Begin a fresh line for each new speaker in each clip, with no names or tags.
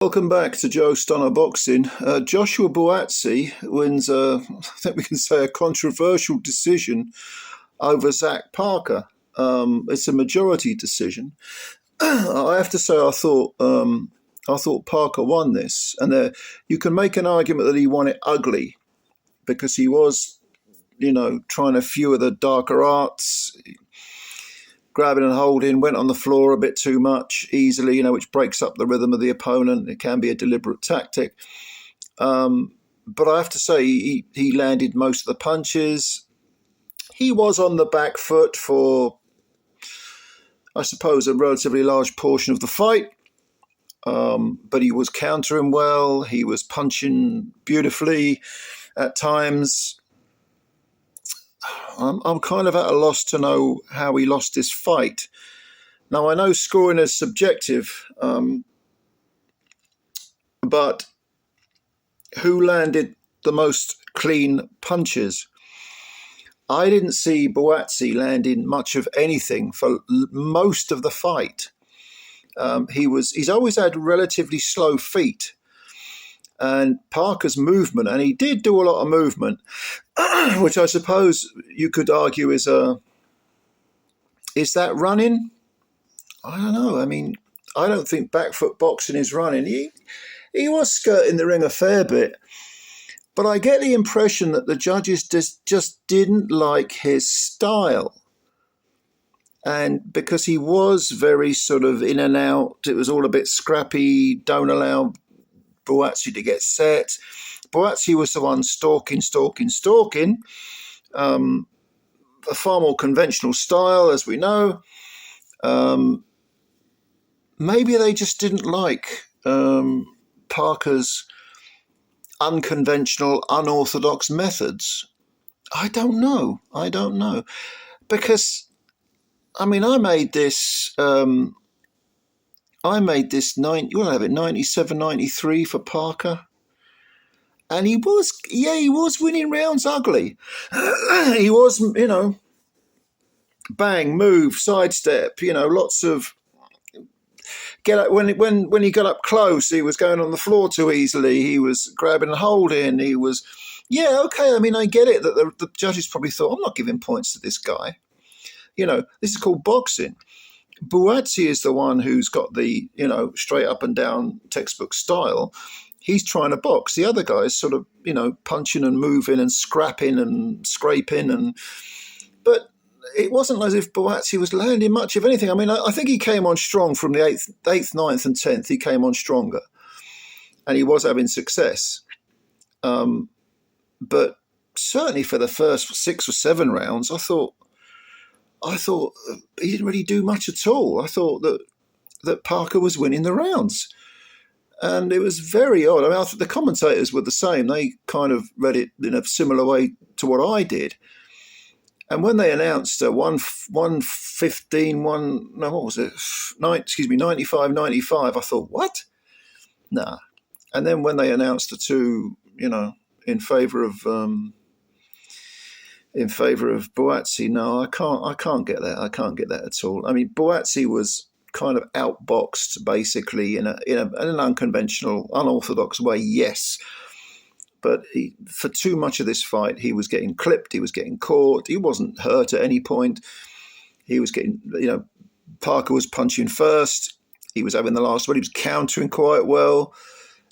Welcome back to Joe Stunner Boxing. Joshua Buatsi wins, I think we can say, a controversial decision over Zach Parker. It's a majority decision. I have to say, I thought Parker won this, and you can make an argument that he won it ugly because he was, trying a few of the darker arts, grabbing and holding, went on the floor a bit too much easily, which breaks up the rhythm of the opponent. It can be a deliberate tactic. But I have to say, he landed most of the punches. He was on the back foot for, I suppose, a relatively large portion of the fight. But he was countering well. He was punching beautifully at times. I'm kind of at a loss to know how he lost this fight. Now, I know scoring is subjective, but who landed the most clean punches? I didn't see Buatsi landing much of anything for most of the fight. He's always had relatively slow feet. And Parker's movement, and he did do a lot of movement, which I suppose you could argue is that running? I don't know. I mean, I don't think back foot boxing is running. He was skirting the ring a fair bit, but I get the impression that the judges just didn't like his style. And because he was very sort of in and out, it was all a bit scrappy, don't allow Buatsi to get set. Buatsi was the one stalking. A far more conventional style, as we know. Maybe they just didn't like Parker's unconventional, unorthodox methods. I don't know. Because, I mean, I made this 97, 93 for Parker. And he was winning rounds ugly. He was, bang, move, sidestep, lots of get up. When he got up close, he was going on the floor too easily. He was grabbing and holding. He was, okay. I mean, I get it that the judges probably thought, I'm not giving points to this guy. This is called boxing. Buatsi is the one who's got the, straight up and down textbook style. He's trying to box. The other guy is sort of, punching and moving and scrapping and scraping. But it wasn't as if Buatsi was landing much of anything. I mean, I think he came on strong from the 8th, 9th and 10th. He came on stronger. And he was having success. But certainly for the first 6 or 7 rounds, I thought he didn't really do much at all. I thought that Parker was winning the rounds. And it was very odd. I mean, the commentators were the same. They kind of read it in a similar way to what I did. And when they announced 115, 95, 95, I thought, what? Nah. And then when they announced the two, in favour of Buatsi, no, I can't get that. I can't get that at all. I mean, Buatsi was kind of outboxed basically in an unconventional, unorthodox way, yes. But for too much of this fight, he was getting clipped, he was getting caught, he wasn't hurt at any point. He was getting, Parker was punching first, he was having the last word, he was countering quite well.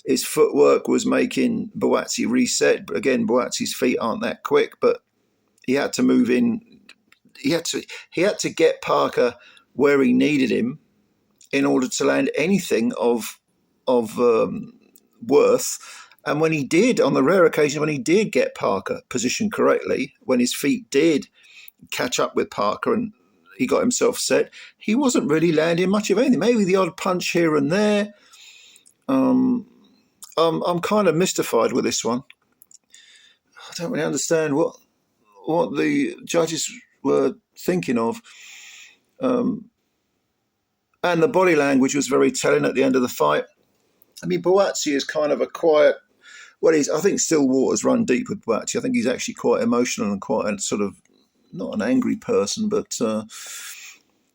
His footwork was making Buatsi reset. But again, Buatsi's feet aren't that quick, but he had to move in. He had to get Parker where he needed him in order to land anything of worth. And when he did, on the rare occasion when he did get Parker positioned correctly, when his feet did catch up with Parker and he got himself set, he wasn't really landing much of anything. Maybe the odd punch here and there. I'm kind of mystified with this one. I don't really understand what the judges were thinking of. And the body language was very telling at the end of the fight. I mean, Buatsi is kind of a quiet, I think still waters run deep with Buatsi. I think he's actually quite emotional and quite a sort of, not an angry person, but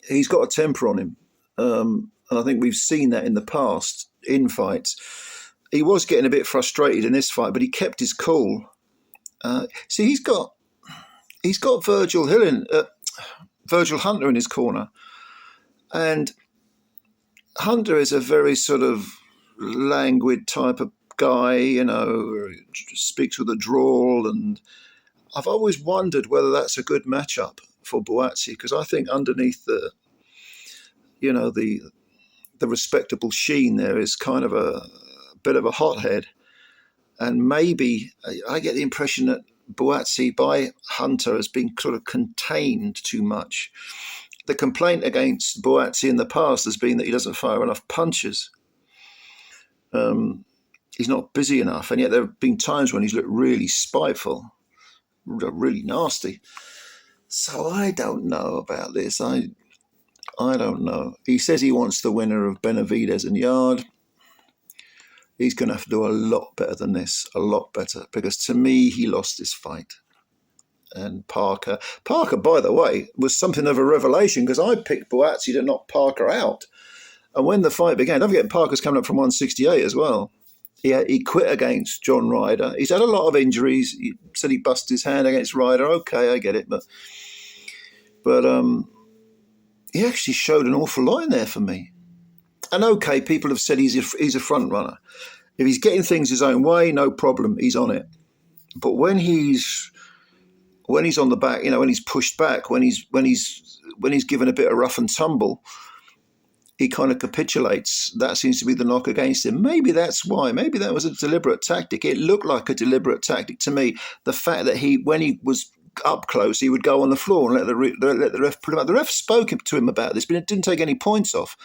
he's got a temper on him. And I think we've seen that in the past. in fights. He was getting a bit frustrated in this fight, but he kept his cool. See, he's got Virgil Hunter in his corner, and Hunter is a very sort of languid type of guy, speaks with a drawl, and I've always wondered whether that's a good matchup for Buatsi, because I think underneath the respectable sheen there is kind of a bit of a hothead, and maybe I get the impression that Buatsi by Hunter has been sort of contained too much. The complaint against Buatsi in the past has been that he doesn't fire enough punches. He's not busy enough, and yet there have been times when he's looked really spiteful, really nasty. So I don't know about this. I don't know. He says he wants the winner of Benavidez and Yard. He's going to have to do a lot better than this, a lot better, because to me, he lost this fight. And Parker, by the way, was something of a revelation, because I picked Buatsi to knock Parker out. And when the fight began, don't forget Parker's coming up from 168 as well. He quit against John Ryder. He's had a lot of injuries. He said he busted his hand against Ryder. Okay, I get it. But he actually showed an awful lot in there for me. And okay, people have said he's a front runner. If he's getting things his own way, no problem. He's on it. But when he's on the back, when he's pushed back, when he's given a bit of rough and tumble, he kind of capitulates. That seems to be the knock against him. Maybe that's why. Maybe that was a deliberate tactic. It looked like a deliberate tactic to me. The fact that when he was up close, he would go on the floor and let the ref put him out. The ref spoke to him about this, but it didn't take any points off.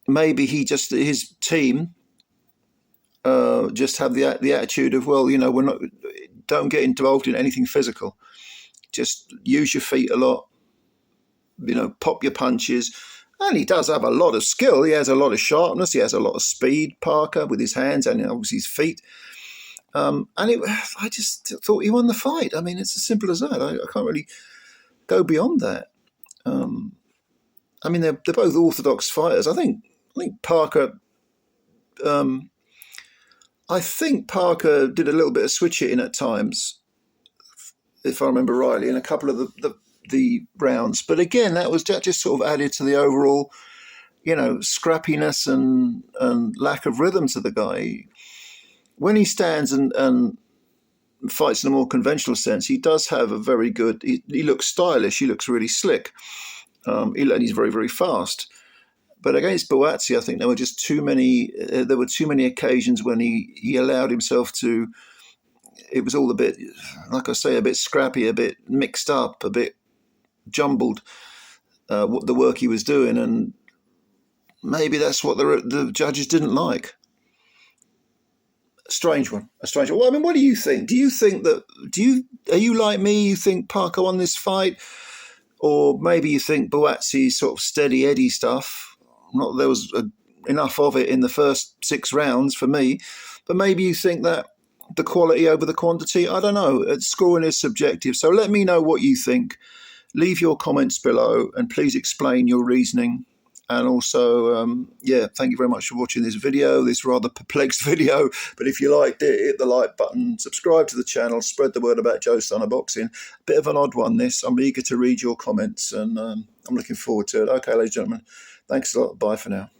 Maybe his team just have the attitude of, well, don't get involved in anything physical. Just use your feet a lot. Pop your punches. And he does have a lot of skill. He has a lot of sharpness. He has a lot of speed, Parker, with his hands and obviously his feet. I just thought he won the fight. I mean, it's as simple as that. I can't really go beyond that. They're both orthodox fighters. I think Parker. I think Parker did a little bit of switch hitting at times, if I remember rightly, in a couple of the rounds. But again, that just sort of added to the overall, scrappiness and lack of rhythm to the guy. When he stands and fights in a more conventional sense, he does have a very good. He looks stylish. He looks really slick. And he's very, very fast. But against Buatsi, I think there were just too many. There were too many occasions when he allowed himself to. It was all a bit, like I say, a bit scrappy, a bit mixed up, a bit jumbled. What the work he was doing, and maybe that's what the judges didn't like. A strange one. Well, I mean, what do you think? Do you think that? Are you like me? You think Parker won this fight, or maybe you think Buatsi's sort of steady Eddie stuff? Not that there was enough of it in the first 6 rounds for me, but maybe you think that the quality over the quantity. I don't know. Scoring is subjective. So let me know what you think. Leave your comments below and please explain your reasoning. And also, thank you very much for watching this video, this rather perplexed video. But if you liked it, hit the like button, subscribe to the channel, spread the word about Joe Stunner Boxing. Bit of an odd one, this. I'm eager to read your comments and I'm looking forward to it. Okay, ladies and gentlemen, thanks a lot. Bye for now.